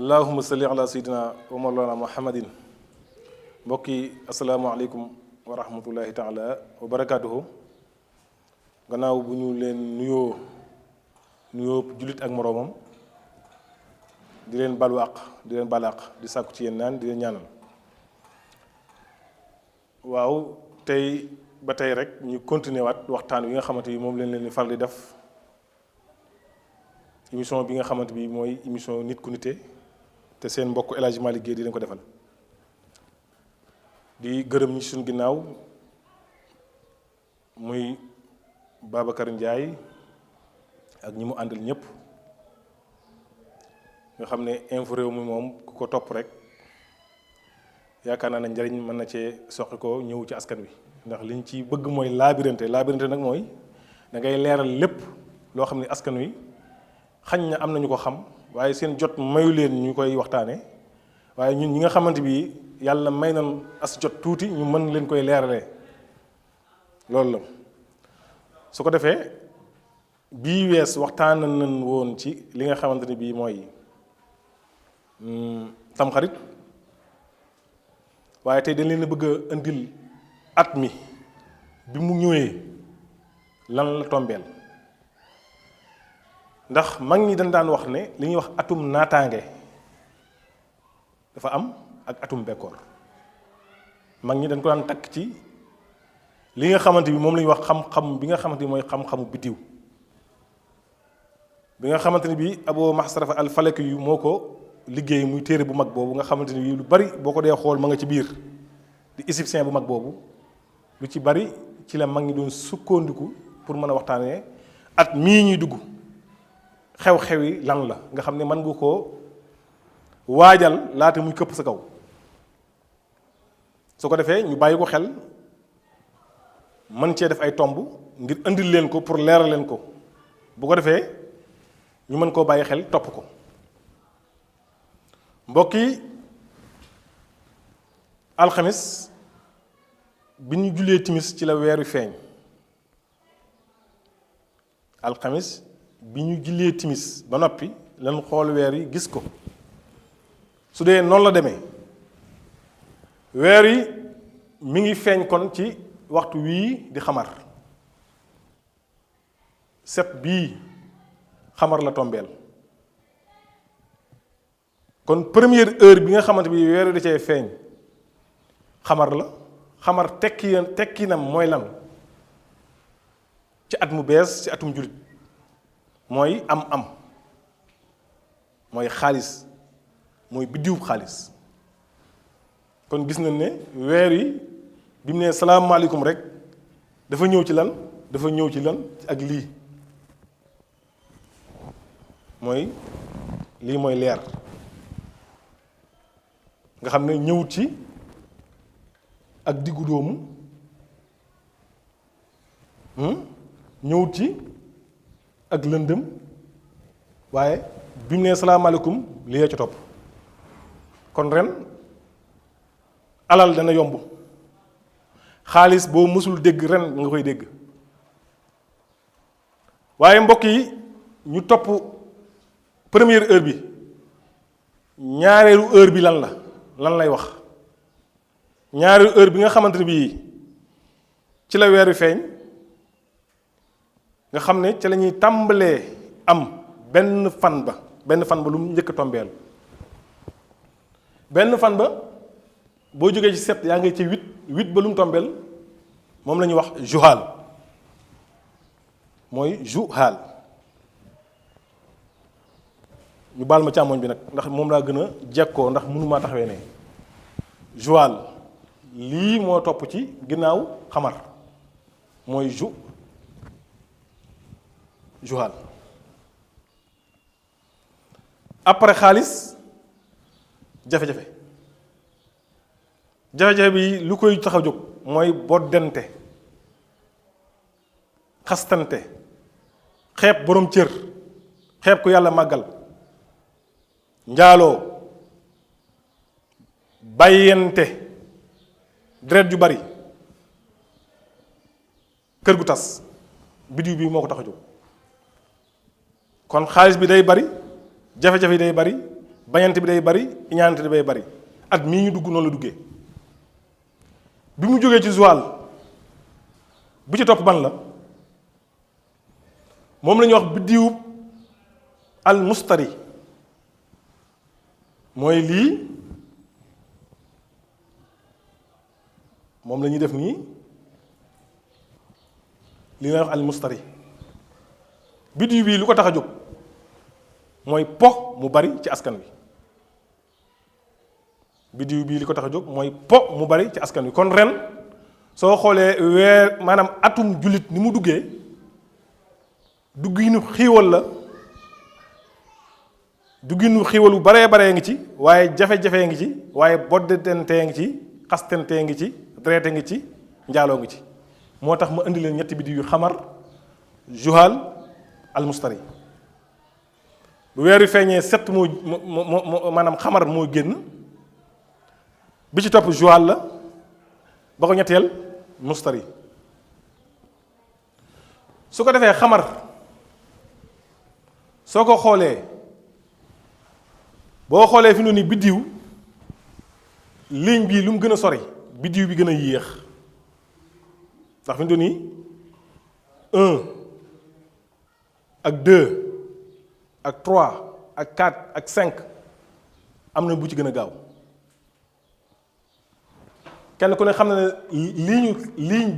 allahumma salli ala sayyidina wa mawlana muhammadin. mbokk yi asalaamaaleykum wa rahmatullahi taala wa barakaatuhu. gannaaw bu ñu leen nuyoo jullit ak moroomam di leen balu àq di leen balaax di sàkku ci yéen naan di leen ñaanal. waaw tey ba tey rek ñu continuer waat waxtaan wi nga xamante bi moom leen di faral di def émission bi nga xamante bi mooy émission nit ku nite te seen mbokk El Hadji Malick Guèye di leen ko defal. di gërëm ñi suñu ginnaaw muy Babacar Ndiaye ak ñi mu àndal ñëpp nga xam ne info réew mi moom ku ko topp rek yaakaar naa ne njariñ mën na cee soqi ko ñëw ci askan wi ndax liñ ci bëgg mooy laabirante nag mooy da ngay leeral lépp loo xam ne askan wi xañ na am nañu ko xam waaye seen jot mayu leen ñu koy waxtaane waaye ñun ñi nga xamante bi yàlla may nañ as jot tuuti ñu mën leen koy leeralee loolu la su ko defee bii wees waxtaan nañ woon ci li nga xamante ni bii mooy tamxarit waaye tey dañ leen a bëgg a indil at mi bi mu ñëwee lan la tombeel ndax mag ñi dañ daan wax ne li ñuy wax atum naataange dafa am ak atum bekkoor mag ñi dañ ko daan takk ci li nga xamante bi moom la ñuy wax xam-xam bi nga xamante bi mooy xam-xamu biddiw bi nga xamante ni bi Abu Mahsarafa al Falaki yu moo ko liggéey muy téere bu mag boobu nga xamante ni bii lu bari boo ko dee xool ma nga ci biir di égyptien bu mag boobu lu ci bari ci la mag ñi doon sukkandiku pour mën a waxtaanee at mii ñuy dugg xew-xew yi lan la nga xam ne mën nga koo waajal laata muy këpp sa kaw su ko defee ñu bàyyi ko xel mën cee def ay tomb ngir indil leen ko pour leeral leen ko bu ko defee ñu mën koo bàyyi xel topp ko mbokk yi alxamis bi ñu jullee timis ci la weer wi feeñ alxamis bi ñu jullee timis ba noppi lan xool weer yi gis ko su dee noonu la demee weer yi mi ngi feeñ kon ci waxtu wii di xamar set bii xamar la tombeel kon première heure bi nga xamante bi weer wi da cee feeñ xamar la xamar tekkinam mooy lan ci at mu bees ci atum jullit mooy am mooy xaalis mooy biddiw xaalis kon gis nañ ne weer yi bi mu ne salaamaaleykum rek dafa ñëw ci lan ak lii mooy leer nga xam ne ñëwut ci ak diggu doomu ñëwut ci ak lëndëm waaye bi mu ne salaamaaleykum lii la ci topp kon ren alal dana yomb xaalis boo mësul dégg ren nga koy dégg waaye mbokk yi ñu topp première heure bi ñaareelu heure bi lan lay wax ñaareelu heure bi nga xamante ne bii ci la weer wi feeñ nga xam ne ci la ñuy tàmbalee am benn fan ba lu mu njëkk a tombeel benn fan ba boo jógee ci 7 yaa ngi ci 8 ba lu mu tombeel moom la ñuy wax juhaal mooy juhaal ñu baal ma càmmoñ bi nag ndax moom laa gën a jekkoo ndax mënumaa taxawee ne juhaal lii moo topp ci ginnaaw xamar mooy juhaal après xaalis jafe-jafe bi lu koy tax a jóg mooy boddante xastante xeeb borom cër xeeb ko yàlla màggal njaaloo bàyyente deret ju bari kër gu tas biddiw bi moo ko tax a jóg kon xaalis bi day bari jafe-jafe yi day bari bañante bi day bari iñaanante bi day bari at mii ñu dugg noonu la duggee bi mu jógee ci Joal bu ci topp ban la moom la ñuy wax biddiwub al mustari mooy lii moom la ñuy def nii li ñuy wax al mustari biddiw bii lu ko tax a jóg mooy po mu bari ci askan wi biddiw bii li ko tax a jóg mooy po mu bari ci askan wi kon ren soo xoolee weer maanaam atum jullit ni mu duggee dugginu xiiwal la dugginu xiiwal bu baree baree ngi ci waaye jafe-jafe ngi ci waaye boddentee ngi ci xastentee ngi ci dreete ngi ci njaaloo ngi ci moo tax ma indi leen ñetti biddiw yu xamar juhal almustari bu weer wi feeñee set moo maanaam xamar moo génn bi ci topp juhal la ba ko ñetteel mustari su ko defee xamar soo ko xoolee boo xoolee fi mu ne nii biddiw ligne bii lu mu gën a sori biddiw bi gën a yéex ndax fi mu ne nii 1 ak 2 ak 3 ak 4 ak 5 am na bu ci gën a gaaw kenn ku ne xam na ne ligne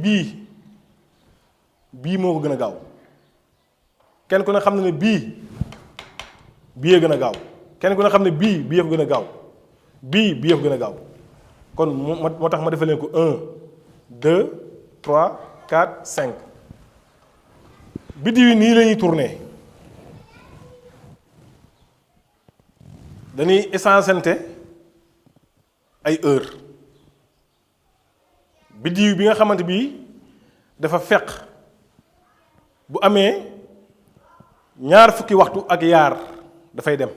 bii moo ko gën a gaaw kenn ku ne xam na ne bii a gën a gaaw kenn ku ne xam ne bii ko gën a gaaw bii ko gën a gaaw kon moo tax ma defal leen ko 1 2 3 4 5 biddiw yi nii la ñuy tourné dañuy essencenté ay heure biddiw bi nga xamante bii dafa feq bu amee ñaar fukki waxtu ak yaar dafay dem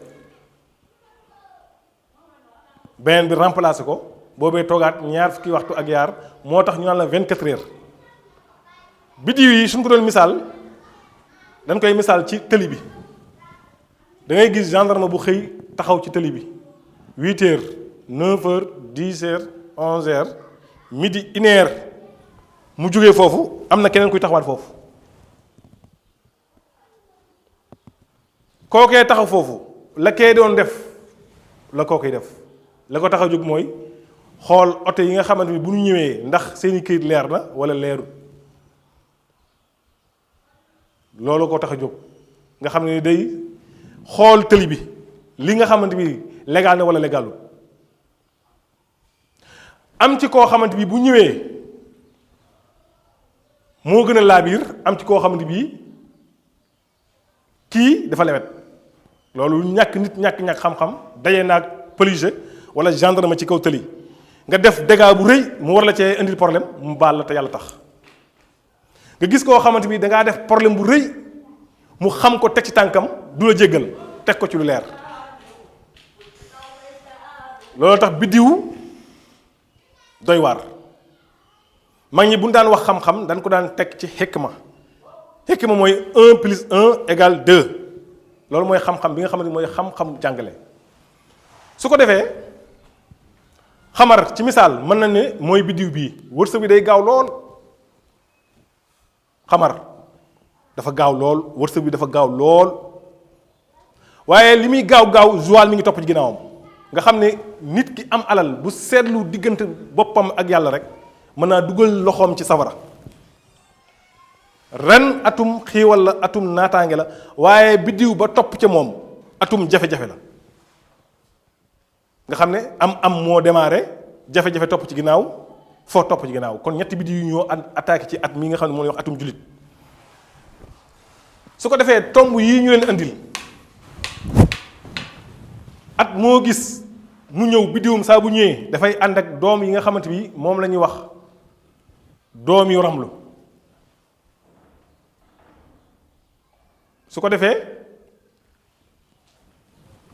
beneen bi remplacé ko boobee toogaat ñaar fukki waxtu ak yaar moo tax ñu naan la 24 heures biddiw yi suñ ko doon misaal dañ koy misaal ci tëli bi da ngay gis gendarme bu xëy taxaw ci tëli bi 8 heures 9 heures 10 heures 11 heures midi 1 heure mu jógee foofu am na keneen kuy taxawaat foofu kookee taxaw foofu la kee doon def la kookee def la ko tax a jóg mooy xool oto yi nga xamante ni bu ñu ñëwee ndax seeni këyit leer na wala leerul loolu ko tax a jóg nga xam ne day xool tëli bi li nga xamante bi légal na wala légalul am ci koo xamante bi bu ñëwee moo gën a laabiir am ci koo xamante bi kii dafa lewet loolu ñàkk nit ñàkk xam-xam daje naag police wala gendarme ci kaw tëli nga def dégâts bu rëy mu war la cee indil problème mu baal la te yàlla tax nga gis koo xamante bi dangaa def problème bu rëy mu xam ko teg ci tànkam du la jéggal teg ko ci lu leer loolu tax biddiw doy waar mag ñi bu ñu daan wax xam-xam dañ ko daan teg ci xikma mooy 1 plus 1 égale 2 loolu mooy xam-xam bi nga xamante ni mooy xam-xam jàngale su ko defee xamar ci misaal mën na ne mooy biddiw bii wërsëg bi day gaaw lool xamar dafa gaaw lool wërsëg bi dafa gaaw lool waaye li muy gaaw Joal mi ngi topp ci ginnaawam nga xam ne nit ki am alal bu seetlu diggante boppam ak yàlla rek mën naa dugal loxoom ci safara ren atum xiiwal la atum naataange la waaye biddiw ba topp ca moom atum jafe-jafe la nga xam ne am moo démarré jafe-jafe topp ci ginnaaw foo topp ci ginnaaw kon ñetti biddiw yu ñoo attaqué ci at mi nga xam ne moo lay wax atum jullit su ko defee tomb yii ñu leen andil at moo gis mu ñëw biddiwum saa bu ñëwee dafay ànd ak doom yi nga xamante bi moom la ñuy wax doom yu ramlu su ko defee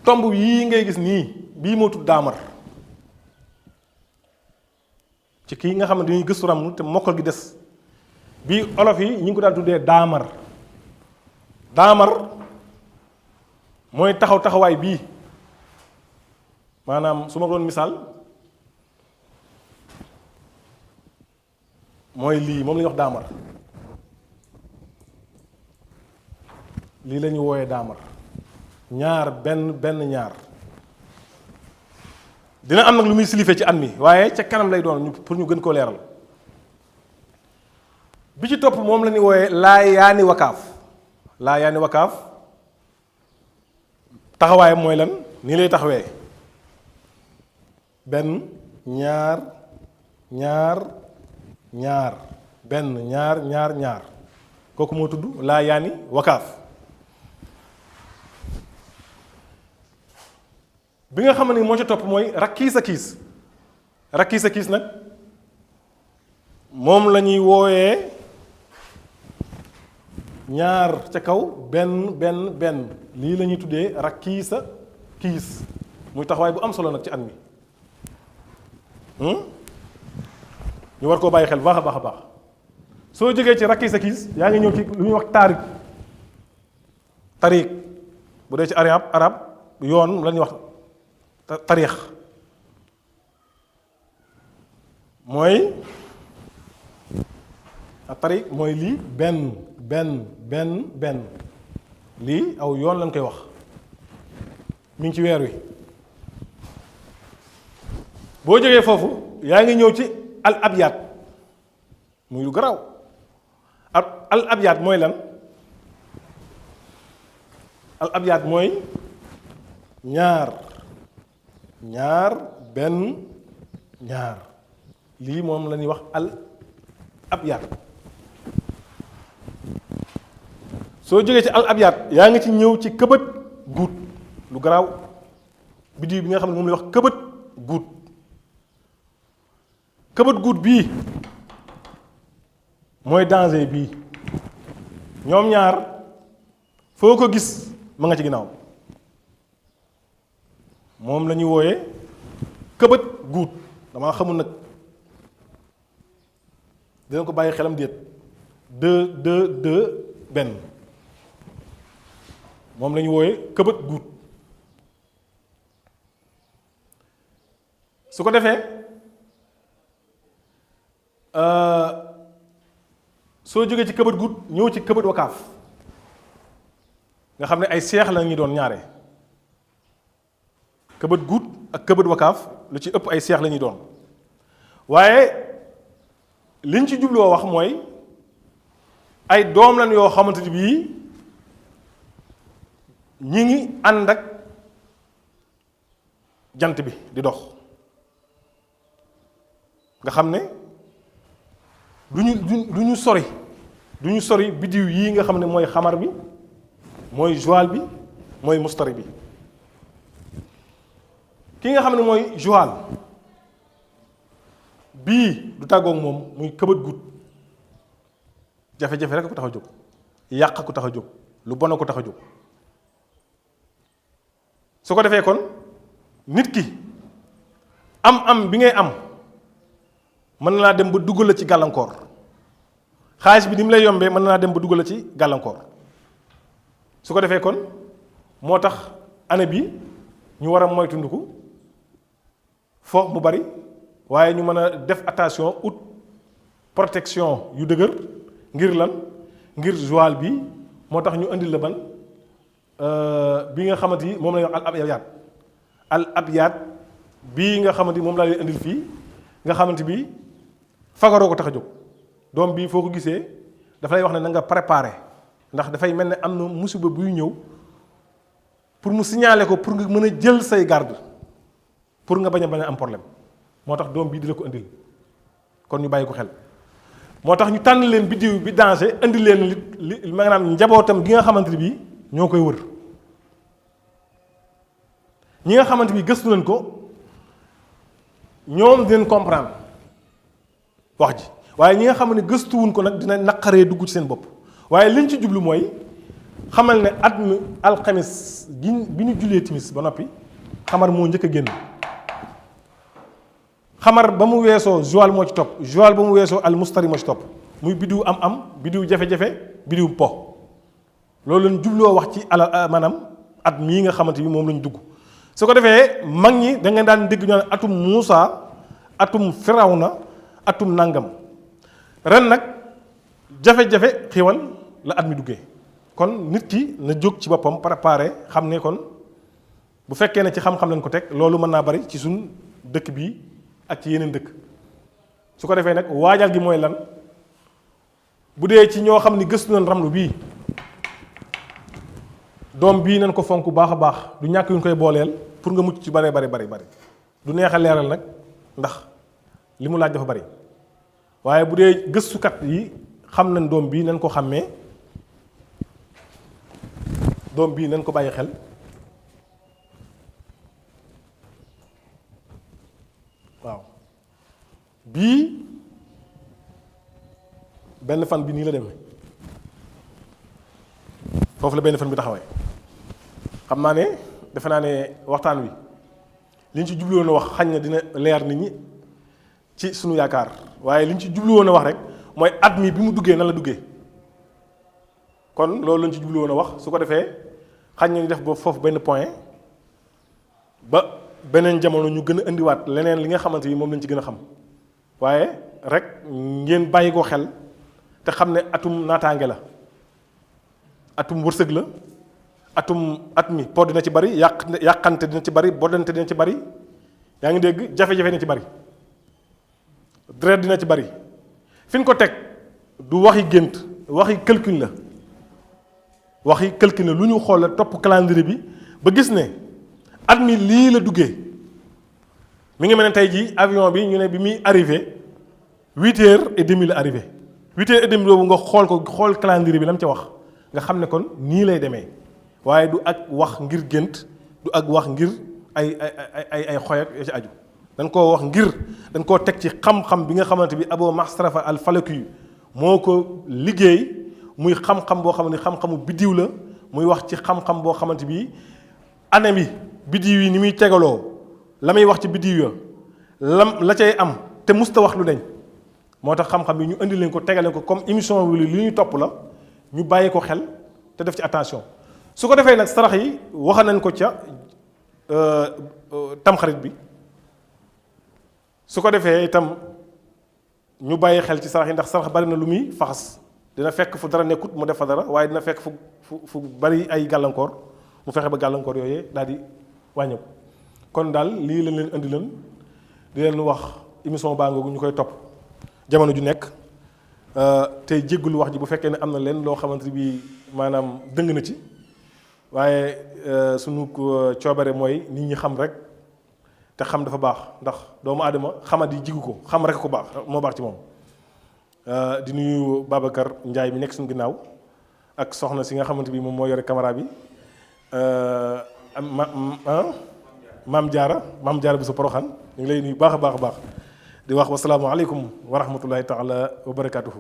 tomb yii ngay gis nii bii moo tudd daamar ci kii nga xamante ni gëstu ramlu te mokkal gi des bii olof yi ñu ngi ko daan tuddee daamar mooy taxawaay bii maanaam su ma doon misaal mooy lii moom la ñuy wax daamar, lii la ñuy wooyee daamar, ñaar benn ñaar. dina am nag lu muy silifee ci at mi waaye ca kanam lay doon pour ñu gën koo leeral. bi ci topp moom la ñuy wooyee laayaani wakaaf. laayaani wakaaf taxawaayam mooy lan, nii lay taxawee benn ñaar ñaar ñaar benn ñaar ñaar ñaar, kooku moo tudd laayaani wakaaf. bi nga xam ne moo ci topp mooy rakkiisa kiis. rakkiisa kiis nag moom la ñuy wooyee ñaar ca kaw benn lii la ñuy tuddee rakkiisa kiis, muy taxawaay bu am solo nag ci at mi. ñu war koo bàyyi xel baax a baax a baax. soo jógee ci rakkiisa kiis yaa ngi ñëw ci lu ñuy wax tariq bu dee ci arab yoon la ñuy wax tariix, mooy tariq mooy lii benn lii aw yoon lañ koy wax, mi ngi ci weer wi. boo jógee foofu yaa ngi ñëw ci al abyaat, muy lu garaaw. al abyaat mooy lan? al abyaat mooy ñaar benn ñaar, lii moom la ñuy wax al abyaat. soo jógee ci al abyaat yaa ngi ci ñëw ci këbët guut, lu garaaw, biddiw bi nga xam ne moom la ñuy wax këbët guut. këbët guut bii mooy danger bii, ñoom ñaar foo ko gis ma nga ci ginnaaw, moom la ñuy wooyee këbët guut. damaa xamul nag dina ko bàyyi xelam déet, benn, moom la ñuy wooyee këbët guut. su ko defee soo jógee ci këbët guut ñëw ci këbët wakaaf, nga xam ne ay seex la ñu doon ñaare. këbët guut ak këbët wakaaf lu ci ëpp ay seex la ñuy doon, waaye liñ ci jubloo wax mooy ay doom lañ yoo xamante ni bii ñi ngi ànd ak jant bi di dox, nga xam ne du ñu sori biddiw yii nga xam ne mooy xamar bi, mooy joal bi, mooy mustari bi. ki nga xam ne mooy joal bii du tàggoog moom, muy këbët gut, jafe-jafe rek ko tax a jóg, yàq ko tax a jóg, lu bon ko tax a jóg. su ko defee kon nit ki am bi ngay am mën na laa dem ba dugal la ci gàllankoor. xaalis bi ni mu lay yombee mën na laa dem ba dugal la ci gàllankoor. su ko defee kon moo tax année bi ñu war a moytundiku foofu mu bari, waaye ñu mën a def attention, ut protection yu dëgër. ngir lan? ngir joal bi moo tax ñu indil la ban bi nga xamante ni moom la ñuy wax al abyaat bii nga xamante ni moom laa leen indil fii, nga xamante bi fagaroo ko tax a jóg. doom bii foo ko gisee dafa lay wax ne na nga préparer, ndax dafay mel ne am na musiba buy ñëw pour mu signaler ko, pour nga mën a jël say garde, pour nga bañ a am problème. moo tax doom bii di la ko indil, kon ñu bàyyi ko xel. moo tax ñu tànn leen biddiw bi danger indi leen li maanaam njabootam gi nga xamante ni bii ñoo koy wër. ñi nga xamante bi gëstu nañ ko ñoom dinañ comprendre wax ji, waaye ñi nga xam ne gëstuwuñ ko nag dina naqaree dugg ci seen bopp. waaye liñ ci jublu mooy xamal ne at mi alxamis bi ñu jullee timis ba noppi xamar moo njëkk a génn. xamar ba mu weesoo joal moo ci topp, joal ba mu weesoo al mustari moo ci topp, muy biddiw am biddiw jafe-jafe, biddiw po. loolu lañ jubloo wax ci maanaam at mii nga xamante bi moom lañ dugg. su ko defee mag ñi da ngeen daan dégg ñu ne atum Muusa atum Firawna atum nangam ren nag jafe-jafe xiiwal la at mi duggee kon nit ki na jóg ci boppam préparé xam ne kon bu fekkee ne ci xam-xam lañ ko teg loolu mën naa bari ci suñ dëkk bii ak ci yeneen dëkk su ko defee nag waajal gi mooy lan bu dee ci ñoo xam ni gëstu nañ ramlu bii doom bii nañ ko fonk baax a baax du ñàkk yu ñu koy booleel pour nga mucc ci bari du neex a leeral nag ndax li mu laaj dafa bari waaye bu dee gëstukat yi xam nañ doom bii nañ ko xàmmee doom bii nañ ko bàyyi xel waaw bii benn fan bi nii la demee foofu la benn fan bi taxawee xam naa ne defe naa ne waxtaan wi li ñu ci jublu woon a wax xañ na dina leer nit ñi ci sunu yaakaar waaye li ñu ci jublu woon a wax rek mooy at mi bi mu duggee nan la duggee kon loolu lañ ci jublu woon a wax su ko defee xañ na ñu def ba foofu benn point ba beneen jamono ñu gën a indiwaat leneen li nga xamante ni moom lañ ci gën a xam waaye rek ngeen bàyyi ko xel te xam ne atum naataange la atum wërsëg la at mi po dina ci bari yàqante dina ci bari bodante dina ci bari yaa ngi dégg jafe-jafe dina ci bari deret dina ci bari fi ñu ko teg du waxi gént waxi calcul la lu ñu xool la topp calendrier bi ba gis ne at mi lii la duggee mi ngi mel ne tey jii avion bi ñu ne bi muy arrivé 8h30 la arrivé 8h30 boobu nga xool calendrier bi la mu ca wax nga xam ne kon nii lay demee waaye du ak wax ngir gént du ak wax ngir ay xoyat yoo ci aju dañ koo wax ngir dañ koo teg ci xam-xam bi nga xamante bi Abu Masrafa al Falaki moo ko liggéey muy xam-xam boo xam ne xam-xamu biddiw la muy wax ci xam-xam boo xamante bi année bi biddiw yi ni muy tegaloo la muy wax ci biddiw ya la cay am te musta wax lu deñ moo tax xam-xam bi ñu indi leen ko tegal leen ko comme émission bi li ñu topp la ñu bàyyi ko xel te def ci attention su ko defee nag sarax yi wax nañ ko ca tamxarit bi su ko defee itam ñu bàyyi xel ci sarax yi ndax sarax bari na lu muy faxas dina fekk fu dara nekkut mu def fa dara waaye dina fekk fu bari ay gàllankoor mu fexe ba gàllankoor yooyu daal di wàññeeku kon daal lii lañ leen indi leen di leen wax émission baa ngoogu ñu koy topp jamono ju nekk tey jéggulu wax ji bu fekkee ne am na leen loo xamante bi maanaam dëng na ci waaye sunu coobare mooy nit ñi xam rek te xam dafa baax ndax doomu aadama xamat yi jigu ko xam rek ko baax moo baax ci moom di nuyu Babacar Ndiaye mi nekk suñu ginnaaw ak soxna si nga xamante bi moom moo yore caméra bi maam jaara bu sa poroxaan ñu ngi lay nuyu baax a baax di wax wasalaamaaleykum wa rahmatullahi taala wa barakatuhu